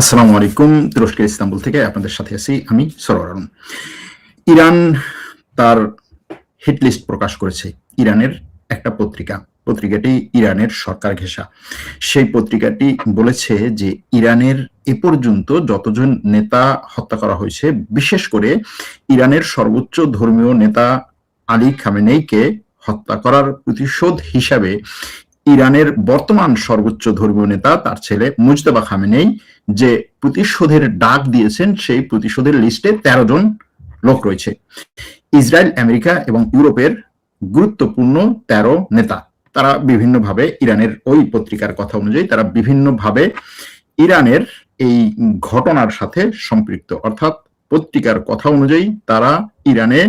আসসালামু আলাইকুম। তুরস্কের ইস্তাম্বুল থেকে আপনাদের সাথে আছি আমি সরওয়ার আলম। ইরান তার হিট লিস্ট প্রকাশ করেছে। ইরানের একটা পত্রিকাটি ইরানের সরকার ঘেঁষা। সেই পত্রিকাটি বলেছে যে ইরানের এ পর্যন্ত যতজন নেতা হত্যা করা হয়েছে, বিশেষ করে ইরানের সর্বোচ্চ ধর্মীয় নেতা আলী খামেনেইকে হত্যা করার প্রতিশোধ হিসাবে ইরানের বর্তমান সর্বোচ্চ ধর্মীয় নেতা তার ছেলে মুজতবা খামেনেই যে প্রতিশোধের ডাক দিয়েছেন, সেই প্রতিশোধের লিস্টে ১৩ জন লোক রয়েছে। ইসরায়েল, আমেরিকা এবং ইউরোপের গুরুত্বপূর্ণ ১৩ নেতা। তারা বিভিন্নভাবে ইরানের ওই পত্রিকার কথা অনুযায়ী তারা বিভিন্নভাবে ইরানের এই ঘটনার সাথে সম্পৃক্ত। অর্থাৎ পত্রিকার কথা অনুযায়ী তারা ইরানে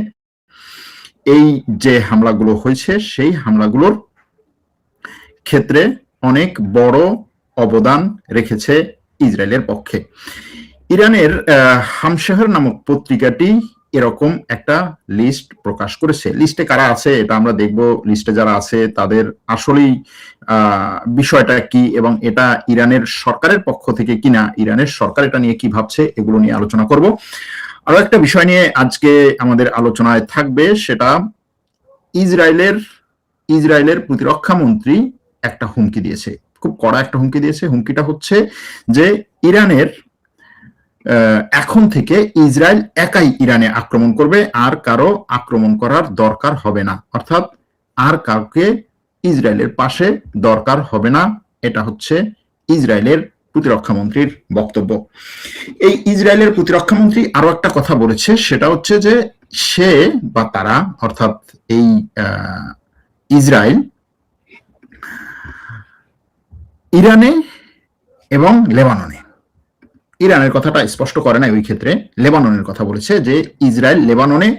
এই যে হামলাগুলো হয়েছে সেই হামলাগুলোর ক্ষেত্রে অনেক বড় অবদান রেখেছে ইসরায়েলের পক্ষে। ইরানের হামশাহর নামক পত্রিকাটি এরকম একটা লিস্ট প্রকাশ করেছে। লিস্টে কারা আছে এটা আমরা দেখব। লিস্টে যারা আছে তাদের আসলেই বিষয়টা কি এবং এটা ইরানের সরকারের পক্ষ থেকে কিনা, ইরানের সরকার এটা নিয়ে কি ভাবছে, এগুলো নিয়ে আলোচনা করব। আরো একটা বিষয় নিয়ে আজকে আমাদের আলোচনায় থাকবে, সেটা ইসরায়েলের প্রতিরক্ষা মন্ত্রী একটা হুমকি দিয়েছে, খুব কড়া একটা হুমকি দিয়েছে। হুমকিটা হচ্ছে যে ইরানের এখন থেকে ইসরায়েল একাই ইরানে আক্রমণ করবে, আর কারো আক্রমণ করার দরকার হবে না। অর্থাৎ আর কাউকে ইসরায়েলের পাশে দরকার হবে না। এটা হচ্ছে ইসরায়েলের প্রতিরক্ষা মন্ত্রীর বক্তব্য। এই ইসরায়েলের প্রতিরক্ষা মন্ত্রী আরো একটা কথা বলেছে, সেটা হচ্ছে যে সে বা তারা অর্থাৎ এই ইসরায়েল ইরানে এবং লেবাননে, ইরানের কথাটা স্পষ্ট করে না, ওই ক্ষেত্রে লেবাননের কথা বলেছে যে ইসরায়েল লেবাননে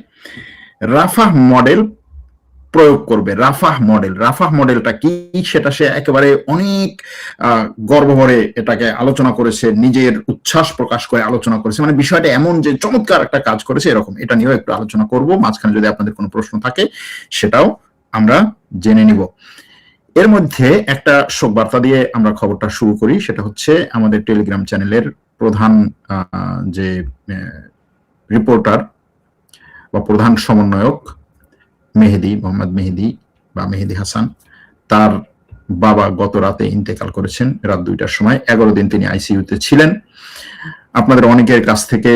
রাফাহ মডেল প্রয়োগ করবে। রাফাহ মডেলটা কি সেটা সে একেবারে অনেক গর্বভরে এটাকে আলোচনা করেছে, নিজের উচ্ছ্বাস প্রকাশ করে আলোচনা করেছে। মানে বিষয়টা এমন যে চমৎকার একটা কাজ করেছে এরকম। এটা নিয়েও একটু আলোচনা করব। মাঝখানে যদি আপনাদের কোনো প্রশ্ন থাকে সেটাও আমরা জেনে নিব। এর মধ্যে একটা শোক বার্তা দিয়ে আমরা খবরটা শুরু করি। সেটা হচ্ছে আমাদের টেলিগ্রাম চ্যানেলের প্রধান যে রিপোর্টার বা প্রধান সমন্বয়ক মোহাম্মদ মেহেদী বা মেহেদী হাসান, তার বাবা গত রাতে ইন্তেকাল করেছেন রাত ২টার সময়। ১১ দিন তিনি আইসিইউতে ছিলেন। আপনাদের অনেকের কাছ থেকে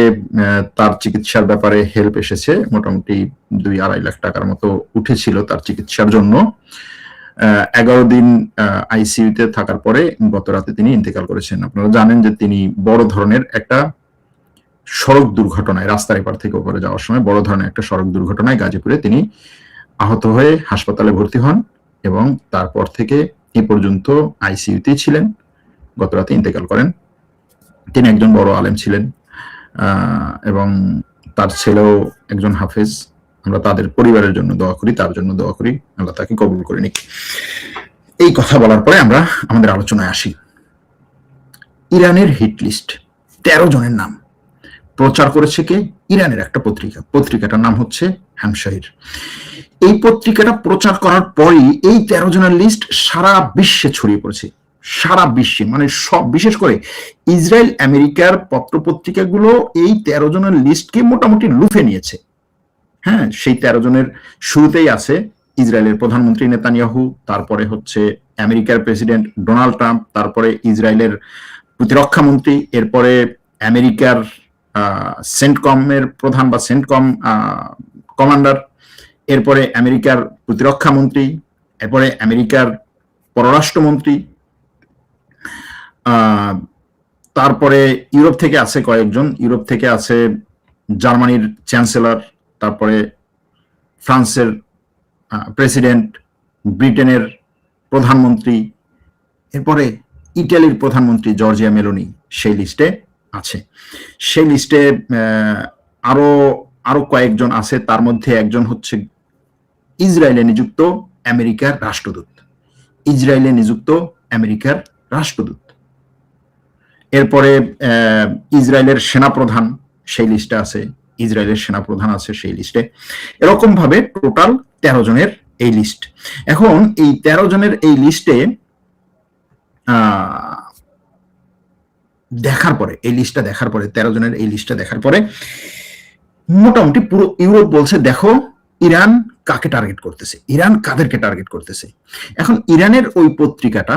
তার চিকিৎসার ব্যাপারে হেল্প এসেছে। মোটামুটি ২-২.৫ লাখ টাকার মতো উঠেছিল তার চিকিৎসার জন্য। ১১ দিন আইসিইউতে থাকার পরে গত রাতে তিনি ইন্তেকাল করেছেন। আপনারা জানেন যে তিনি বড় ধরনের একটা সড়ক দুর্ঘটনায়, রাস্তার এপার থেকে ওপারে যাওয়ার সময় বড় ধরনের একটা সড়ক দুর্ঘটনায় গাজীপুরে তিনি আহত হয়ে হাসপাতালে ভর্তি হন এবং তারপর থেকে এ পর্যন্ত আইসিইউতেই ছিলেন। গত রাতে ইন্তেকাল করেন। তিনি একজন বড় আলেম ছিলেন এবং তার ছেলেও একজন হাফেজ। আমরা তাদের পরিবারের জন্য দোয়া করি, তার জন্য দোয়া করি, আল্লাহ তাকে কবুল করে নিক। এই কথা বলার পরে আমরা আমাদের আলোচনায় আসি। ইরানের হিট লিস্ট ১৩ জনের নাম প্রচার করেছে কে? ইরানের একটা পত্রিকাটার নাম হচ্ছে হামশাহির। এই পত্রিকাটা প্রচার করার পরই এই ১৩ জনের লিস্ট সারা বিশ্বে ছড়িয়ে পড়েছে। সারা বিশ্বে, মানে সব, বিশেষ করে ইসরায়েল আমেরিকার পত্রপত্রিকাগুলো এই ১৩ জনের লিস্টকে মোটামুটি লুফে নিয়েছে। হ্যাঁ, সেই ১৩ জনের শুরুতেই আছে ইসরায়েলের প্রধানমন্ত্রী নেতানিয়াহু, তারপরে হচ্ছে আমেরিকার প্রেসিডেন্ট ডোনাল্ড ট্রাম্প, তারপরে ইসরায়েলের প্রতিরক্ষা মন্ত্রী, এরপরে আমেরিকার সেন্টকমের প্রধান বা সেন্টকম কমান্ডার, এরপরে আমেরিকার প্রতিরক্ষা মন্ত্রী, এরপরে আমেরিকার পররাষ্ট্রমন্ত্রী, তারপরে ইউরোপ থেকে আছে কয়েকজন। ইউরোপ থেকে আছে জার্মানির চ্যান্সেলর, তারপরে ফ্রান্সের প্রেসিডেন্ট, ব্রিটেনের প্রধানমন্ত্রী, এরপরে ইটালির প্রধানমন্ত্রী জর্জিয়া মেলোনি সেই লিস্টে আছে। সেই লিস্টে আরো কয়েকজন আছে। তার মধ্যে একজন হচ্ছে ইসরায়েলে নিযুক্ত আমেরিকার রাষ্ট্রদূত। এরপরে ইসরায়েলের সেনাপ্রধান সেই লিস্টে আছে, সেই লিস্টে। এরকম ভাবে টোটাল ১৩ জনের এই লিস্ট। এখন এই ১৩ জনের এই লিস্টে দেখার পরে, এই লিস্টটা দেখার পরে, 13 জনের এই লিস্টটা দেখার পরে মোটামুটি পুরো ইউরোপ বলছে দেখো ইরান কাকে টার্গেট করতেছে, ইরান কাদেরকে টার্গেট করতেছে। এখন ইরানের ওই পত্রিকাটা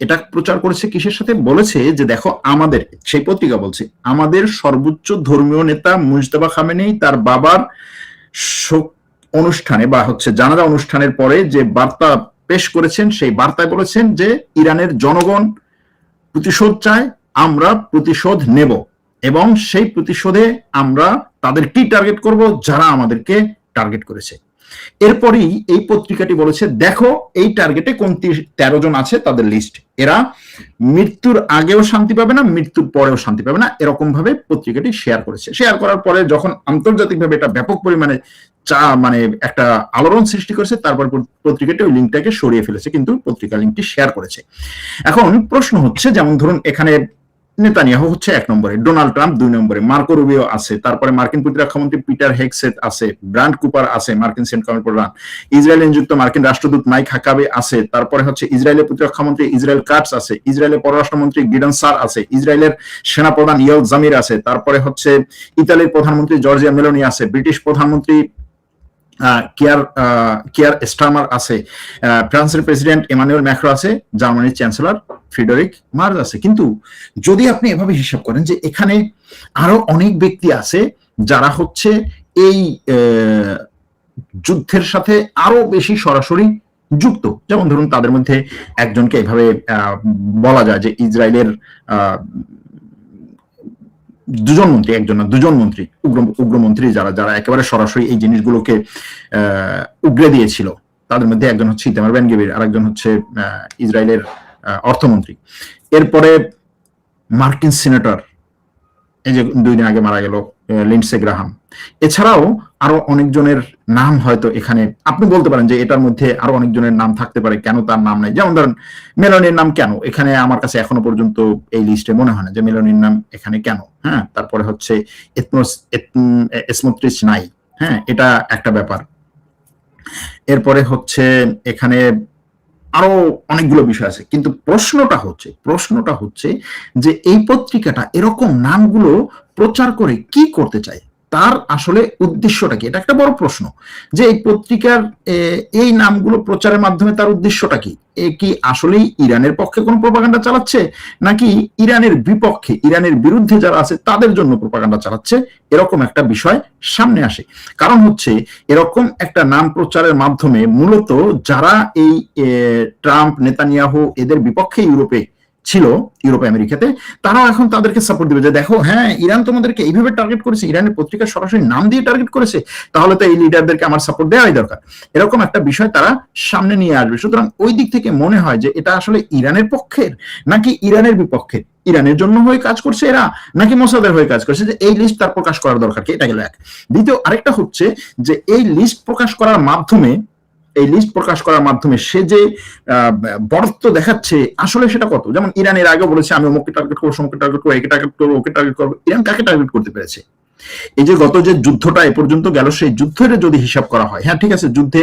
এটা প্রচার করেছে কিসের সাথে, বলেছে যে দেখো আমাদের, সেই পত্রিকা বলছে আমাদের সর্বোচ্চ ধর্মীয় নেতা মুজতবা খামেনেই তার বাবার শোক অনুষ্ঠানে বা হচ্ছে জানাজা অনুষ্ঠানের পরে যে বার্তা পেশ করেছেন, সেই বার্তায় বলেছেন যে ইরানের জনগণ প্রতিশোধ চায়, আমরা প্রতিশোধ নেব এবং সেই প্রতিশোধে আমরা তাদেরকেই টার্গেট করব যারা আমাদেরকে টার্গেট করেছে। এরপরই এই পত্রিকাটি বলেছে দেখো এই টার্গেটে কোন 13 জন আছে তাদের লিস্ট, এরা মৃত্যুর আগেও শান্তি পাবে না, মৃত্যুর পরেও শান্তি পাবে না, এরকম ভাবে পত্রিকাটি শেয়ার করেছে। শেয়ার করার পরে যখন আন্তর্জাতিকভাবে এটা ব্যাপক পরিমাণে মানে একটা আলোড়ন সৃষ্টি করেছে, তারপর পত্রিকাটি ওই লিঙ্কটাকে সরিয়ে ফেলেছে, কিন্তু পত্রিকা লিঙ্কটি শেয়ার করেছে। এখন প্রশ্ন হচ্ছে, যেমন ধরুন এখানে নেতানিয়াহু হচ্ছে 1 নম্বরে, ডোনাল্ড ট্রাম্প 2 নম্বরে, মার্কো রুবিও আছে, তারপরে মার্কিন প্রতিরক্ষা মন্ত্রী পিটার হেগসেট আছে, ব্রান্ড কুপার আছে, মার্কিন সেন্ট্রাল প্রধান, ইসরায়েলে নিযুক্ত মার্কিন রাষ্ট্রদূত মাইক হাকাবে আছে, তারপরে হচ্ছে ইসরায়েলের প্রতিরক্ষা মন্ত্রী ইসরায়েল কাটস আছে, ইসরায়েলের পররাষ্ট্রমন্ত্রী গিডন সার আছে, ইসরায়েলের সেনাপ্রধান ইয়েল জামির আছে, তারপরে হচ্ছে ইতালির প্রধানমন্ত্রী জর্জিয়া মেলোনি আছে, ব্রিটিশ প্রধানমন্ত্রী কিয়ার স্টারমার আছে, ফ্রান্সের প্রেসিডেন্ট ইমানুয়েল ম্যাক্রো আছে, জার্মানির চ্যান্সেলর ফ্রিডরিক মার্জ আছে। কিন্তু যদি আপনি এভাবে হিসাব করেন যে এখানে আরো অনেক ব্যক্তি আছে যারা হচ্ছে এই যুদ্ধের সাথে আরো বেশি সরাসরি যুক্ত, যেমন ধরুন তাদের মধ্যে একজনকে এভাবে বলা যায় যে ইসরায়েলের 2 জন মন্ত্রী, একজন না 2 জন মন্ত্রী, উগ্রমন্ত্রী যারা যারা একেবারে সরাসরি এই জিনিসগুলোকে উগরে দিয়েছিল, তাদের মধ্যে একজন হচ্ছে ইতামার বেন গভির, আরেকজন হচ্ছে ইসরায়েলের অর্থমন্ত্রী। এরপরে মার্কিন সিনেটর, এই যে 2 দিন আগে মারা গেল লিন্ডসে গ্রাহাম। এছাড়াও আরো অনেকজনের নাম হয়তো এখানে আপনি বলতে পারেন যে এটার মধ্যে আরো অনেকজনের নাম থাকতে পারে, কেন তার নাম নাই? যেমন ধরেন মেলানির নাম কেন এখানে, আমার কাছে এখনো পর্যন্ত এই লিস্টে মনে হয় না যে মেলানির নাম এখানে কেন। হ্যাঁ, তারপরে হচ্ছে স্মোট্রিচ নাই, হ্যাঁ, এটা একটা ব্যাপার। এরপরে হচ্ছে এখানে আরো অনেকগুলো বিষয় আছে, কিন্তু প্রশ্নটা হচ্ছে যে এই পত্রিকাটা এরকম নামগুলো প্রচার করে কি করতে চায়, তার আসলে উদ্দেশ্যটা কি? এটা একটা বড় প্রশ্ন যে এই পত্রিকার এই নামগুলো প্রচারের মাধ্যমে তার উদ্দেশ্যটা কি? এ কি আসলেই ইরানের পক্ষে কোনো প্রপাগান্ডা চালাচ্ছে, নাকি ইরানের বিপক্ষে, ইরানের বিরুদ্ধে যারা আছে তাদের জন্য প্রপাগান্ডা চালাচ্ছে? এরকম একটা বিষয় সামনে আসে। কারণ হচ্ছে এরকম একটা নাম প্রচারের মাধ্যমে মূলত যারা এই ট্রাম্প, নেতানিয়াহু এদের বিপক্ষে ইউরোপে ছিল, ইউরোপ আমেরিকাতে, তারাও এখন তাদেরকে সাপোর্ট দিবে যে দেখো হ্যাঁ ইরান তোমাদেরকে এইভাবে টার্গেট করেছে, ইরানের পত্রিকা সরাসরি নাম দিয়ে টার্গেট করেছে, তাহলে তো এই লিডারদেরকে আমার সাপোর্ট দেওয়াই দরকার। এরকম একটা বিষয় তারা সামনে নিয়ে আসবে। সুতরাং ওই দিক থেকে মনে হয় যে এটা আসলে ইরানের পক্ষের নাকি ইরানের বিপক্ষে, ইরানের জন্য হয়ে কাজ করছে এরা নাকি মোসাদের হয়ে কাজ করছে, যে এই লিস্ট তার প্রকাশ করার দরকার কি? এটা গেল এক। দ্বিতীয় আরেকটা হচ্ছে যে এই লিস্ট প্রকাশ করার মাধ্যমে সে যে বড়ত্ব দেখাচ্ছে আসলে সেটা কত? যেমন ইরানের আগে বলেছে আমি অমুককে টার্গেট করবো, সমুককে টার্গেট করবো, একে টার্গেট করবো, ওকে টার্গেট করবো। ইরান কাকে টার্গেট করতে পেরেছে? এই যে গত যে যুদ্ধটা এ পর্যন্ত গেল, সেই যুদ্ধের যদি হিসাব করা হয়, হ্যাঁ ঠিক আছে, যুদ্ধে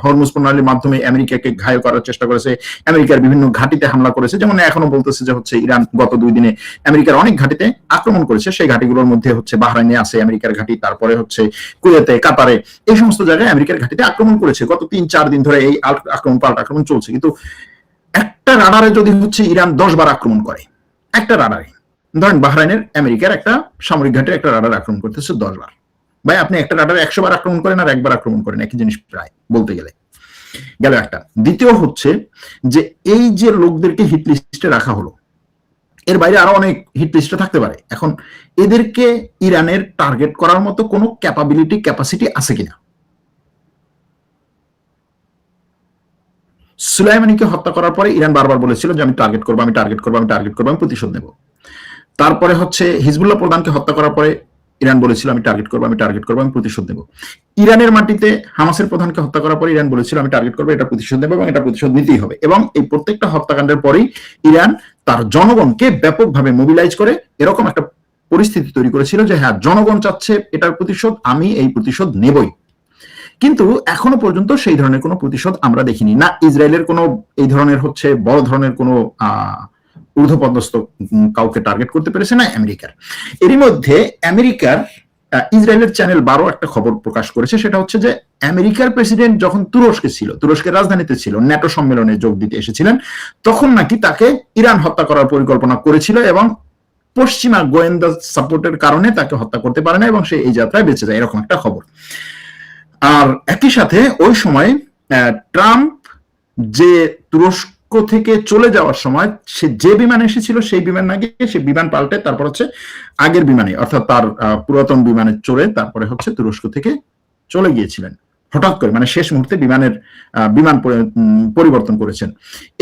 হরমুজ প্রণালীর মাধ্যমে আমেরিকাকে ঘায়ল করার চেষ্টা করেছে, আমেরিকার বিভিন্ন ঘাঁটিতে হামলা করেছে, যেমন এখনো বলতেছে যে হচ্ছে ইরান গত 2 দিনে আমেরিকার অনেক ঘাঁটিতে আক্রমণ করেছে। সেই ঘাঁটিগুলোর মধ্যে হচ্ছে বাহরাইনে আছে আমেরিকার ঘাঁটি, তারপরে হচ্ছে কুয়েতে, কাতারে, এই সমস্ত জায়গায় আমেরিকার ঘাঁটিতে আক্রমণ করেছে। গত 3-4 দিন ধরে এই আক্রমণ পাল্টা আক্রমণ চলছে। কিন্তু একটা রাডারে যদি হচ্ছে ইরান 10 বার আক্রমণ করে, একটা রাডারে, ধরেন বাহরাইনের আমেরিকার একটা সামরিক ঘাটে একটা রাডার আক্রমণ করতেছে 10 বার, ভাই আপনি একটা রাডারে 100 বার আক্রমণ করেন আর একবার আক্রমণ করেন, একই জিনিস প্রায় বলতে গেলে। গেল একটা। দ্বিতীয় হচ্ছে যে এই যে লোকদেরকে হিট লিস্টে রাখা হলো, এর বাইরে আরো অনেক হিট লিস্টে থাকতে পারে। এখন এদেরকে ইরানের টার্গেট করার মতো কোনো ক্যাপাসিটি আছে কিনা? সুলাইমানিকে হত্যা করার পরে ইরান বারবার বলেছিল যে আমি টার্গেট করবো, আমি প্রতিশোধ নেব। তারপরে হচ্ছে হিজবুল্লাহ প্রধানকে হত্যা করার পরে ইরান বলেছিল আমি টার্গেট করবো, আমি প্রতিশোধ নেব। ইরানের মাটিতে হামাসের প্রধানকে হত্যা করার পরে ইরান বলেছিল আমি টার্গেট করবো, এটা প্রতিশোধ নেব এবং এটা প্রতিশোধ নিতেই হবে। এবং এই প্রত্যেকটা হত্যাকাণ্ডের পরেই ইরান তার জনগণকে ব্যাপকভাবে মোবিলাইজ করে এরকম একটা পরিস্থিতি তৈরি করেছিল যে হ্যাঁ জনগণ চাচ্ছে এটার প্রতিশোধ, আমি এই প্রতিশোধ নেবই। কিন্তু এখনো পর্যন্ত সেই ধরনের কোনো প্রতিশোধ আমরা দেখিনি না। ইসরায়েলের কোনো এই ধরনের হচ্ছে বড় ধরনের কোনো ঊর্ধ্বপদস্থ কাউকে টার্গেট করতে পেরেছে না আমেরিকার। এরই মধ্যে আমেরিকার ইসরায়েলের চ্যানেল 12 একটা খবর প্রকাশ করেছে, সেটা হচ্ছে যে আমেরিকার প্রেসিডেন্ট যখন তুরস্কে ছিল, তুরস্কের রাজধানীতে ছিল, ন্যাটো সম্মেলনে যোগ দিতে এসেছিলেন, তখন নাকি তাকে ইরান হত্যা করার পরিকল্পনা করেছিল এবং পশ্চিমা গোয়েন্দা সাপোর্টের কারণে তাকে হত্যা করতে পারে না এবং সে এই যাত্রায় বেঁচে যায়, এরকম একটা খবর। আর একই সাথে ওই সময় ট্রাম্প যে তুরস্ক থেকে চলে যাওয়ার সময় সে যে বিমান এসেছিল সেই বিমান না গিয়ে সে বিমান পাল্টে তারপর হচ্ছে আগের বিমানে, অর্থাৎ তার পুরাতন বিমানে চড়ে তারপরে হচ্ছে তুরস্ক থেকে চলে গিয়েছিলেন হঠাৎ করে, মানে শেষ মুহূর্তে বিমান পরিবর্তন করেছেন।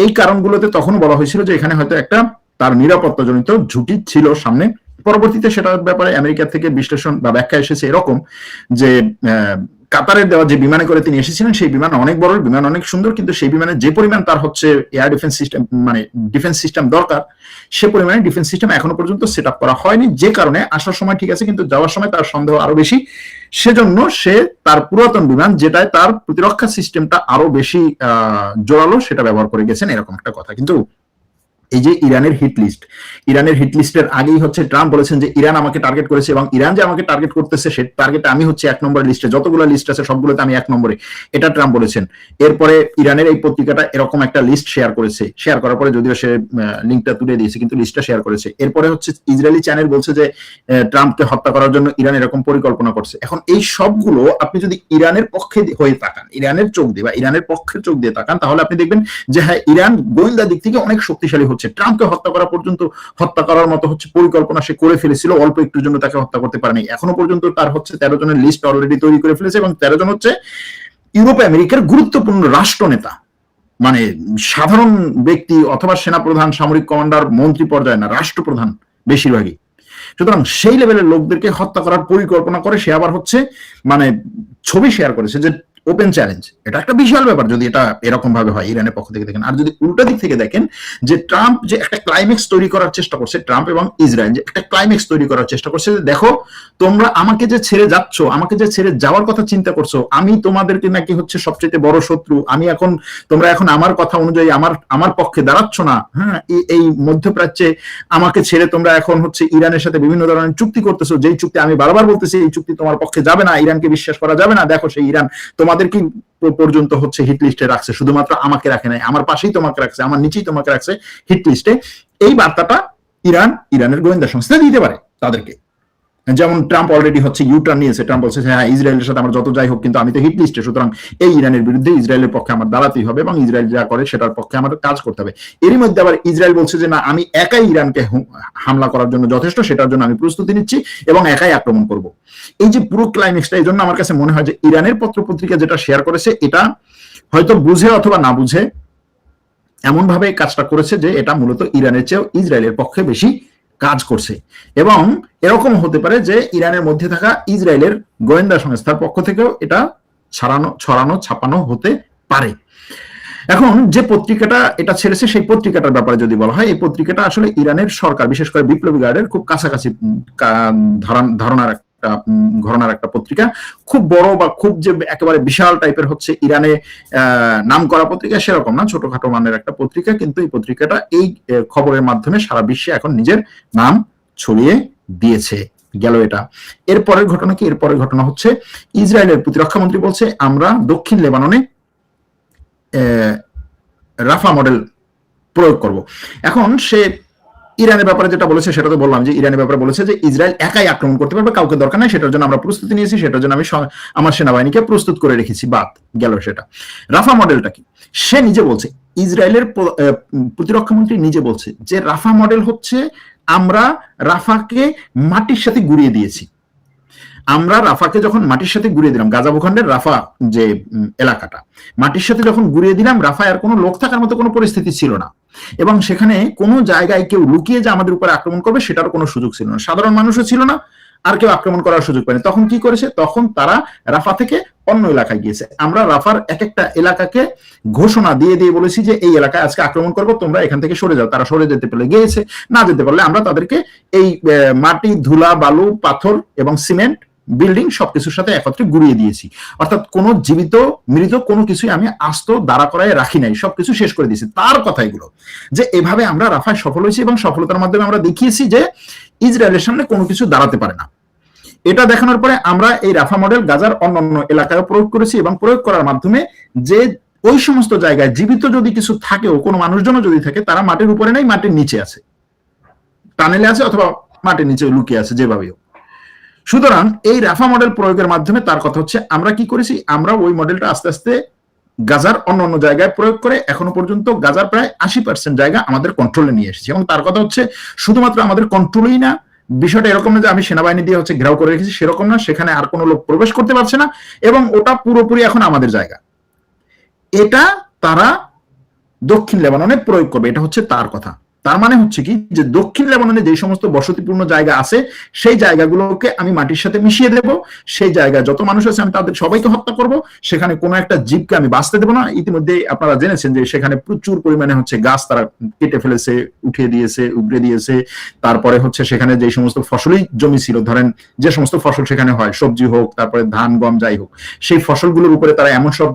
এই কারণগুলোতে তখনও বলা হয়েছিল যে এখানে হয়তো একটা তার নিরাপত্তাজনিত ঝুঁকি ছিল সামনে। পরবর্তীতে সেটার ব্যাপারে আমেরিকা থেকে বিশ্লেষণ বা ব্যাখ্যা এসেছে এরকম যে কাতারের দেওয়া যে বিমানে করে তিনি এসেছিলেন সেই বিমান অনেক বড়, বিমান অনেক সুন্দর, কিন্তু সেই বিমানে যে পরিমাণ তার হচ্ছে এয়ার ডিফেন্স সিস্টেম মানে ডিফেন্স সিস্টেম দরকার সে পরিমাণে ডিফেন্স সিস্টেম এখনো পর্যন্ত সেট আপ করা হয়নি, যে কারণে আসার সময় ঠিক আছে কিন্তু যাওয়ার সময় তার সন্দেহ আরো বেশি। সেজন্য সে তার পুরাতন বিমান যেটায় তার প্রতিরক্ষা সিস্টেমটা আরো বেশি জোরালো সেটা ব্যবহার করে গেছেন, এরকম একটা কথা। কিন্তু এই যে ইরানের হিট লিস্টের আগেই হচ্ছে ট্রাম্প বলেছেন যে ইরান আমাকে টার্গেট করেছে এবং ইরান যে আমাকে টার্গেট করতেছে সে টার্গেটে আমি হচ্ছে 1 নম্বর লিস্টে, যতগুলো লিস্ট আছে সবগুলোতে আমি 1 নম্বরে, এটা ট্রাম্প বলেছেন। এরপরে ইরানের এই পত্রিকাটা এরকম একটা লিস্ট শেয়ার করেছে, শেয়ার করার পরে যদিও সে লিঙ্কটা তুলে দিয়েছে কিন্তু লিস্টটা শেয়ার করেছে। এরপরে হচ্ছে ইসরায়েলি চ্যানেল বলছে যে ট্রাম্পকে হত্যা করার জন্য ইরান এরকম পরিকল্পনা করছে। এখন এই সবগুলো আপনি যদি ইরানের পক্ষে হয়ে তাকান, ইরানের চোখ দিয়ে বা ইরানের পক্ষের চোখ দিয়ে তাকান, তাহলে আপনি দেখবেন যে হ্যাঁ ইরান গোয়েন্দা দিক থেকে অনেক শক্তিশালী হচ্ছে। ট্রাম্পকে হত্যা করা পর্যন্ত হত্যা করার মতো হচ্ছে পরিকল্পনা সে করে ফেলেছিল, অল্প একটুর জন্য তাকে হত্যা করতে পারেনি। এখনো পর্যন্ত তার হচ্ছে 13 জনের লিস্ট অলরেডি তৈরি করে ফেলেছে এবং 13 জন হচ্ছে ইউরোপ আমেরিকার গুরুত্বপূর্ণ রাষ্ট্রনেতা, মানে সাধারণ ব্যক্তি অথবা সেনাপ্রধান, সামরিক কমান্ডার, মন্ত্রী পর্যায়ে না, রাষ্ট্রপ্রধান বেশিরভাগই। সুতরাং সেই লেভেলের লোকদেরকে হত্যা করার পরিকল্পনা করে সে আবার হচ্ছে মানে ছবি শেয়ার করেছে যে ওপেন চ্যালেঞ্জ। এটা একটা বিশাল ব্যাপার যদি এটা এরকম ভাবে হয় ইরানের পক্ষ থেকে দেখেন। আর যদি উল্টা দিক থেকে দেখেন যে ট্রাম্প যে একটা ক্লাইম্যাক্স তৈরি করার চেষ্টা করছে, ট্রাম্প এবং ইসরায়েল যে একটা ক্লাইম্যাক্স তৈরি করার চেষ্টা করছে যে দেখো তোমরা আমাকে যে ছেড়ে যাচ্ছ, আমাকে যে ছেড়ে যাওয়ার কথা চিন্তা করছো, আমি তোমাদেরকে নাকি হচ্ছে সবচেয়ে বড় শত্রু, আমি এখন তোমরা এখন আমার কথা অনুযায়ী আমার পক্ষে দাঁড়াচ্ছ না, হ্যাঁ এই মধ্যপ্রাচ্যে আমাকে ছেড়ে তোমরা এখন হচ্ছে ইরানের সাথে বিভিন্ন ধরনের চুক্তি করতেছো, যেই চুক্তি আমি বারবার বলতেছি এই চুক্তি তোমার পক্ষে যাবে না, ইরানকে বিশ্বাস করা যাবে না। দেখো সেই ইরান তোমাদের কি পর্যন্ত হচ্ছে হিট লিস্টে রাখছে, শুধুমাত্র আমাকে রাখে নাই, আমার পাশেই তোমাকে রাখছে, আমার নিচেই তোমাকে রাখছে হিট লিস্টে। এই বার্তাটা ইরানের গোয়েন্দা সংস্থা দিতে পারে তাদেরকে, যেমন ট্রাম্প অলরেডি হচ্ছে ইউটার্ন নিয়েছে। ট্রাম্প বলছে হ্যাঁ ইসরায়েলের সাথে আমার যত যাই হোক কিন্তু আমি তো হিট লিস্টে, সুতরাং এই ইরানের বিরুদ্ধে ইসরায়েলের পক্ষে আমার দাঁড়াতেই হবে এবং ইসরায়েল যা করে সেটার পক্ষে আমাদের কাজ করতে হবে। এরই মধ্যে আবার ইসরায়েল বলছে যে না আমি একাই ইরানকে হামলা করার জন্য যথেষ্ট, সেটার জন্য আমি প্রস্তুতি নিচ্ছি এবং একাই আক্রমণ করব। এই যে পুরো ক্লাইম্যাক্সটা, এই জন্য আমার কাছে মনে হয় যে ইরানের পত্রপত্রিকা যেটা শেয়ার করেছে এটা হয়তো বুঝে অথবা না বুঝে এমন ভাবে কাজটা করেছে যে এটা মূলত ইরানের চেয়েও ইসরায়েলের পক্ষে বেশি কাজ করছে। এবং এরকম হতে পারে যে ইরানের মধ্যে থাকা ইসরায়েলের গোয়েন্দা সংস্থার পক্ষ থেকেও এটা ছাপানো হতে পারে। এখন যে পত্রিকাটা এটা ছেড়েছে সেই পত্রিকাটার ব্যাপারে যদি বলা হয়, এই পত্রিকাটা আসলে ইরানের সরকার বিশেষ করে বিপ্লবী গার্ডের খুব কাছাকাছি ঘরানার একটা পত্রিকা, খুব বড় বা খুব যে একেবারে বিশাল টাইপের হচ্ছে ইরানে নাম করা পত্রিকা সেরকম না, ছোটখাটো মানের একটা পত্রিকা। কিন্তু এই পত্রিকাটা এই খবরের মাধ্যমে সারা বিশ্বে এখন নিজের নাম ছড়িয়ে দিয়েছে গেল এটা। এরপরের ঘটনা কি? এরপরের ঘটনা হচ্ছে ইসরায়েলের প্রতিরক্ষা মন্ত্রী বলছে আমরা দক্ষিণ লেবাননে রাফা মডেল প্রয়োগ করব। এখন সে ইরানের ব্যাপারে যেটা বলেছে সেটা তো বললাম যে ইরানের ব্যাপারে বলেছে যে ইসরায়েল একাই আক্রমণ করতে পারবে, কাউকে দরকার নাই, সেটার জন্য আমরা প্রস্তুতি নিয়েছি, সেটার জন্য আমি আমার সেনাবাহিনীকে প্রস্তুত করে রেখেছি। বাদ গেল সেটা। রাফা মডেলটা কি সে নিজে বলছে, ইসরায়েলের প্রতিরক্ষা মন্ত্রী নিজে বলছে যে রাফা মডেল হচ্ছে আমরা রাফাকে মাটির সাথে গুঁড়িয়ে দিয়েছি। আমরা রাফাকে যখন মাটির সাথে গুঁড়িয়ে দিলাম, গাজা ভূখণ্ডের রাফা যে এলাকাটা মাটির সাথে যখন গুঁড়িয়ে দিলাম, রাফায় আর কোনো লোক থাকার মতো কোনো পরিস্থিতি ছিল না এবং সেখানে কোনো জায়গায় কেউ লুকিয়ে যে আমাদের উপর আক্রমণ করবে সেটারও কোনো সুযোগ ছিল না, সাধারণ মানুষও ছিল না, আর কেউ আক্রমণ করার সুযোগ পায়নি। তখন কি করেছে? তখন তারা রাফা থেকে অন্য এলাকায় গিয়েছে। আমরা রাফার এক একটা এলাকাকে ঘোষণা দিয়ে বলেছি যে এই এলাকায় আজকে আক্রমণ করবো, তোমরা এখান থেকে সরে যাও। তারা সরে যেতে পারলে গিয়েছে, না যেতে পারলে আমরা তাদেরকে এই মাটি, ধুলা, বালু, পাথর এবং সিমেন্ট বিল্ডিং সবকিছুর সাথে একত্রে গুড়িয়ে দিয়েছি। অর্থাৎ কোনো জীবিত মৃত কোনো কিছুই আমি আস্ত দাঁড়া করায় রাখি নাই, সবকিছু শেষ করে দিয়েছি। তার কথা এগুলো, যে এভাবে আমরা রাফায় সফল হয়েছি এবং সফলতার মাধ্যমে আমরা দেখিয়েছি যে ইসরায়েলের সামনে কোনো কিছু দাঁড়াতে পারে না। এটা দেখানোর পরে আমরা এই রাফা মডেল গাজার অন্যান্য এলাকায় প্রয়োগ করেছি এবং প্রয়োগ করার মাধ্যমে যে ওই সমস্ত জায়গায় জীবিত যদি কিছু থাকেও, কোনো মানুষজনও যদি থাকে, তারা মাটির উপরে নাই, মাটির নিচে আছে, টানেলে আছে অথবা মাটির নিচে লুকিয়ে আছে, যেভাবেও। সুতরাং এই রাফা মডেল প্রয়োগের মাধ্যমে তার কথা হচ্ছে আমরা কি করেছি, আমরা ওই মডেলটা আস্তে আস্তে গাজার অন্য জায়গায় প্রয়োগ করে এখনো পর্যন্ত গাজার প্রায় 80% জায়গা আমাদের কন্ট্রোলে নিয়ে এসেছি। এবং তার কথা হচ্ছে শুধুমাত্র আমাদের কন্ট্রোলেই না, বিষয়টা এরকম না যে আমি সেনাবাহিনী দিয়ে হচ্ছে ঘেরাও করে রেখেছি, সেরকম না, সেখানে আর কোনো লোক প্রবেশ করতে পারছে না এবং ওটা পুরোপুরি এখন আমাদের জায়গা। এটা তারা দক্ষিণ লেবাননে প্রয়োগ করবে, এটা হচ্ছে তার কথা। তার মানে হচ্ছে কি, যে দক্ষিণ লেবাননে যে সমস্ত বসতিপূর্ণ জায়গা আছে সেই জায়গাগুলোকে আমি মাটির সাথে মিশিয়ে দেব, সেই জায়গায় যত মানুষ আছে আমি তাদের সবাইকে হত্যা করব, সেখানে কোনো একটা জীবকে আমি বাঁচতে দেবো না। ইতিমধ্যে আপনারা জেনেছেন যে সেখানে প্রচুর পরিমাণে হচ্ছে গাছ তারা কেটে ফেলেছে, উঠিয়ে দিয়েছে, উগড়ে দিয়েছে। তারপরে হচ্ছে সেখানে যে সমস্ত ফসলই জমি ছিল, ধরেন যে সমস্ত ফসল সেখানে হয়, সবজি হোক, তারপরে ধান গম যাই হোক, সেই ফসলগুলোর উপরে তারা এমন সব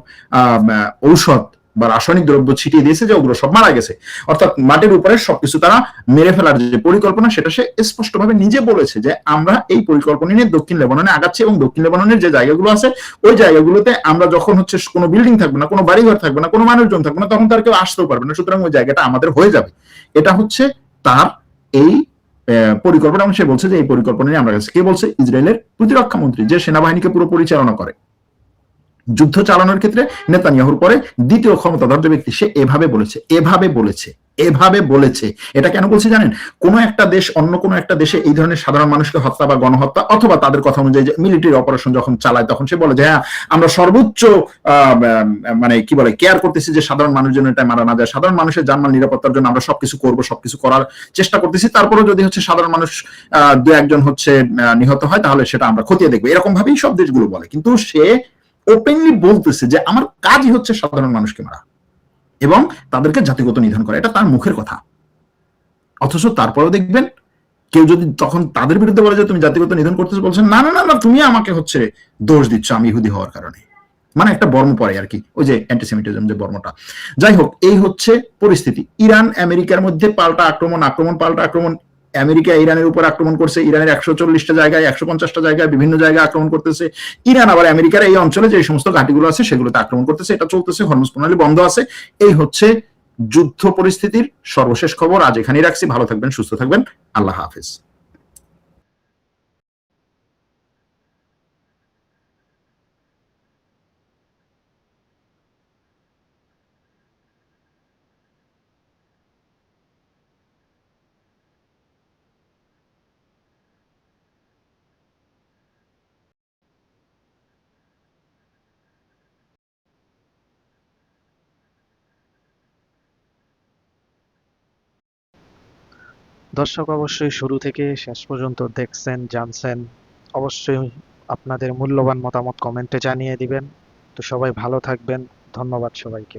ঔষধ বা রাসায়নিক দ্রব্য ছিটিয়ে দিয়েছে যে ওগুলো সব মারা গেছে। অর্থাৎ মাটির উপরে সবকিছু তারা মেরে ফেলার যে পরিকল্পনা, সেটা সে স্পষ্টভাবে নিজে বলেছে যে আমরা এই পরিকল্পনা নিয়ে দক্ষিণ লেবাননে আগাচ্ছি এবং দক্ষিণ লেবাননের যে জায়গাগুলো আছে ওই জায়গাগুলোতে আমরা যখন হচ্ছে কোনো বিল্ডিং থাকবে না, কোনো বাড়িঘর থাকবে না, কোনো মানুষজন থাকবে না, তখন তার কেউ আসতেও পারবে না। সুতরাং ওই জায়গাটা আমাদের হয়ে যাবে। এটা হচ্ছে তার এই পরিকল্পনা। এবং সে বলছে যে এই পরিকল্পনা নিয়ে আমরা গেছি। কে বলছে? ইসরায়েলের প্রতিরক্ষা মন্ত্রী, যে সেনাবাহিনীকে পুরো পরিচালনা করে যুদ্ধ চালানোর ক্ষেত্রে নেতানিয়াহুর পরে দ্বিতীয় ক্ষমতাধর যে ব্যক্তি, সে এভাবে বলেছে, এভাবে বলেছে। এটা কেন বলছে জানেন? কোন একটা দেশ অন্য কোন একটা দেশে এই ধরনের সাধারণ মানুষকে হত্যা বা গণহত্যা অথবা তাদের কথা অনুযায়ী মিলিটারি অপারেশন যখন চালায়, তখন সে বলে যে হ্যাঁ আমরা সর্বোচ্চ মানে কি বলে কেয়ার করতেছি যে সাধারণ মানুষ যেন এটা মারা না যায়, সাধারণ মানুষের জানমাল নিরাপত্তার জন্য আমরা সবকিছু করবো, সবকিছু করার চেষ্টা করতেছি। তারপরেও যদি হচ্ছে সাধারণ মানুষ দু একজন হচ্ছে নিহত হয়, তাহলে সেটা আমরা খতিয়ে দেখবো। এরকম ভাবেই সব দেশগুলো বলে। কিন্তু সে ওপেনলি বলতেছে যে আমার কাজই হচ্ছে সাধারণ মানুষকে মারা এবং তাদেরকে জাতিগত নিধন করা। এটা তার মুখের কথা। অথচ তারপরেও দেখবেন কেউ যদি তখন তাদের বিরুদ্ধে বলে যে তুমি জাতিগত নিধন করতেছো, বলছেন না না না না তুমি আমাকে হচ্ছে দোষ দিচ্ছ আমি ইহুদি হওয়ার কারণে। মানে একটা বর্ম পরে আর কি, ওই যে অ্যান্টিসেমিটিজম যে বর্মটা। যাই হোক, এই হচ্ছে পরিস্থিতি। ইরান আমেরিকার মধ্যে পাল্টা আক্রমণ, পাল্টা আক্রমণ। আমেরিকা ইরানের উপর আক্রমণ করছে, ইরানের 140টা জায়গায়, 150টা জায়গায়, বিভিন্ন জায়গায় আক্রমণ করতেছে। ইরান আবার আমেরিকার এই অঞ্চলে যে সমস্ত ঘাঁটিগুলো আছে সেগুলোতে আক্রমণ করতেছে। এটা চলতেছে, হরমুজ প্রণালী বন্ধ আছে। এই হচ্ছে যুদ্ধ পরিস্থিতির সর্বশেষ খবর। আজ এখানেই রাখছি। ভালো থাকবেন, সুস্থ থাকবেন। আল্লাহ হাফেজ। দর্শক অবশ্যই শুরু থেকে শেষ পর্যন্ত দেখছেন, জানছেন। অবশ্যই আপনাদের মূল্যবান মতামত কমেন্টে জানিয়ে দিবেন। তো সবাই ভালো থাকবেন। ধন্যবাদ সবাইকে।